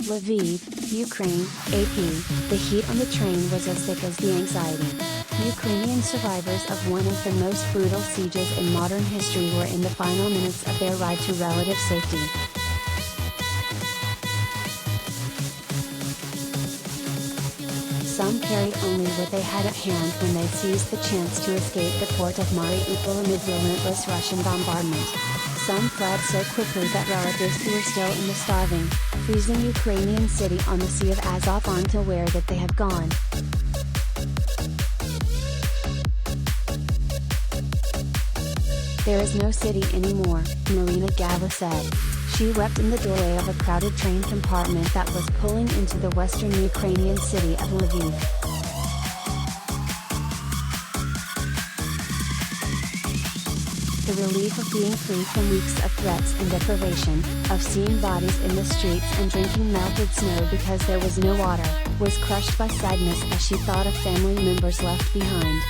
LVIV, Ukraine, AP, the heat on the train was as thick as the anxiety. Ukrainian survivors of one of the most brutal sieges in modern history were in the final minutes of their ride to relative safety. Some carried only what they had at hand when they seized the chance to escape the port of Mariupol amid relentless Russian bombardment. Some fled so quickly that relatives who were still in the starving, freezing Ukrainian city on the Sea of Azov aren't aware that they have gone. There is no city anymore, Marina Gava said. She wept in the doorway of a crowded train compartment that was pulling into the western Ukrainian city of Lviv. The relief of being free from weeks of threats and deprivation, of seeing bodies in the streets and drinking melted snow because there was no water, was crushed by sadness as she thought of family members left behind.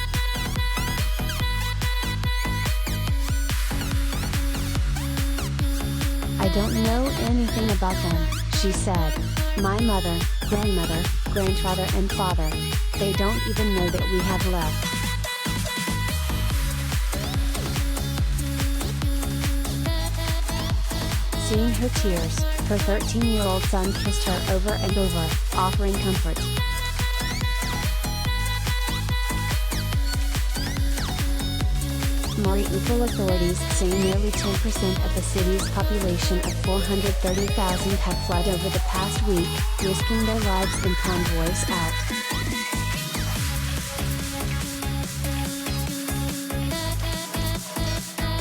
"I don't know anything about them," she said. "My mother, grandmother, grandfather and father. They don't even know that we have left." Seeing her tears, her 13-year-old son kissed her over and over, offering comfort. Mariupol authorities say nearly 10% of the city's population of 430,000 have fled over the past week, risking their lives in convoys out.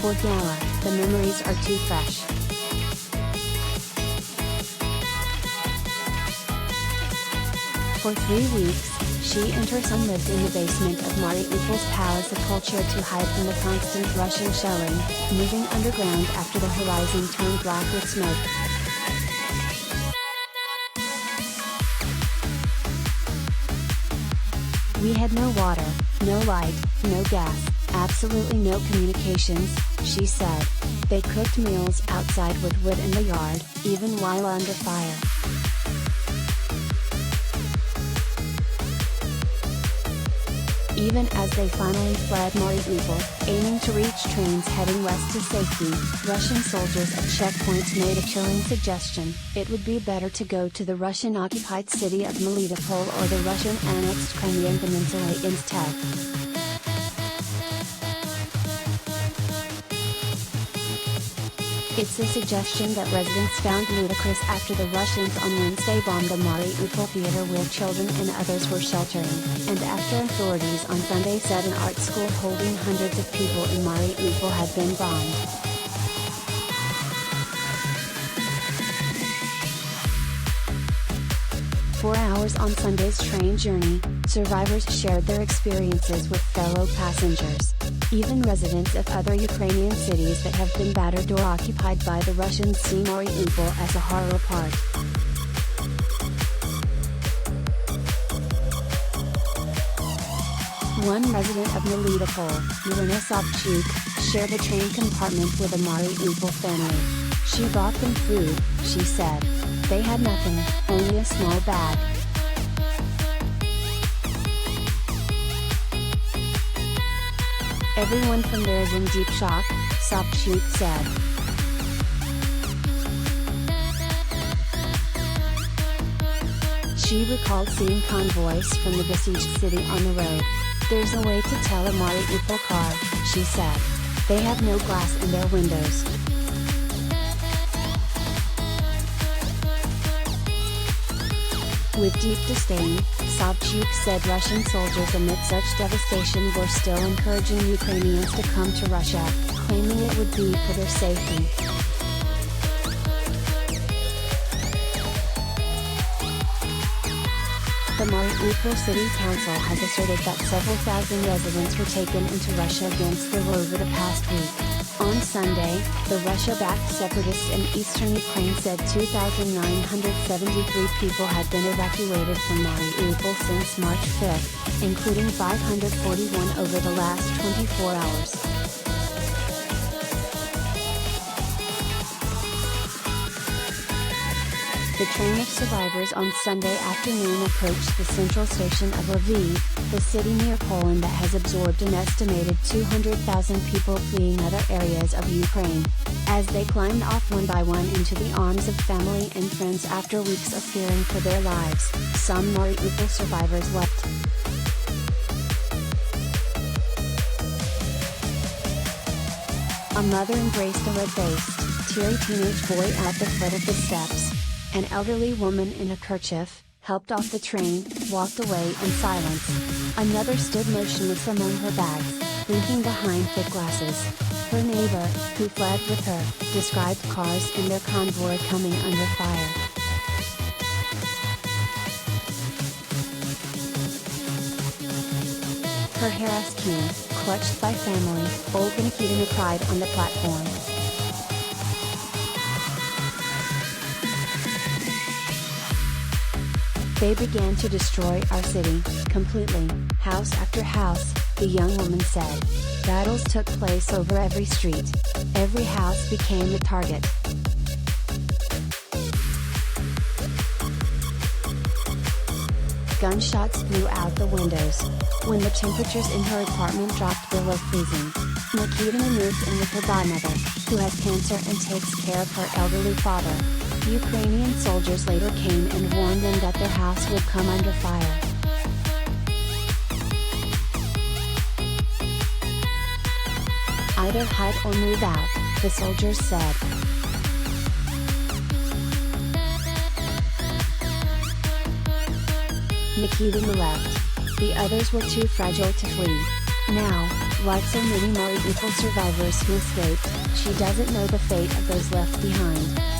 For Gala, the memories are too fresh. For 3 weeks, she and her son lived in the basement of Mariupol's Palace of Culture to hide from the constant Russian shelling, moving underground after the horizon turned black with smoke. "We had no water, no light, no gas, absolutely no communications," she said. "They cooked meals outside with wood in the yard, even while under fire." Even as they finally fled Mariupol, aiming to reach trains heading west to safety, Russian soldiers at checkpoints made a chilling suggestion: it would be better to go to the Russian-occupied city of Mariupol or the Russian-annexed Crimean Peninsula instead. It's a suggestion that residents found ludicrous after the Russians on Wednesday bombed the Mariupol theater where children and others were sheltering, and after authorities on Sunday said an art school holding hundreds of people in Mariupol had been bombed. For hours on Sunday's train journey, survivors shared their experiences with fellow passengers. Even residents of other Ukrainian cities that have been battered or occupied by the Russians see Mariupol as a horror part. One resident of Mariupol, Marina Sobchuk, shared a train compartment with a Mariupol family. She bought them food, she said. They had nothing, only a small bag. "Everyone from there is in deep shock," Sobchuk said. She recalled seeing convoys from the besieged city on the road. "There's a way to tell a Mariupol car," she said. "They have no glass in their windows." With deep disdain, Sobchuk said Russian soldiers amid such devastation were still encouraging Ukrainians to come to Russia, claiming it would be for their safety. The Mariupol City Council has asserted that several thousand residents were taken into Russia against their will over the past week. On Sunday, the Russia-backed separatists in eastern Ukraine said 2,973 people had been evacuated from Mariupol since March 5, including 541 over the last 24 hours. The train of survivors on Sunday afternoon approached the central station of LVIV, the city near Poland that has absorbed an estimated 200,000 people fleeing other areas of Ukraine. As they climbed off one by one into the arms of family and friends after weeks of fearing for their lives, some Mariupol survivors wept. A mother embraced a red-faced, teary teenage boy at the foot of the steps. An elderly woman in a kerchief, helped off the train, walked away in silence. Another stood motionless among her bags, blinking behind thick glasses. Her neighbor, who fled with her, described cars in their convoy coming under fire. Her hair askew, clutched by family, Olga Nikitina cried on the platform. They began to destroy our city, completely, house after house, the young woman said. Battles took place over every street. Every house became a target. Gunshots blew out the windows. When the temperatures in her apartment dropped below freezing, Nikitina moved in with her godmother, who has cancer and takes care of her elderly father. Ukrainian soldiers later came and warned them that their house would come under fire. Either hide or move out, the soldiers said. Nikitina left. The others were too fragile to flee. Now, like so many Mariupol survivors who escaped, she doesn't know the fate of those left behind.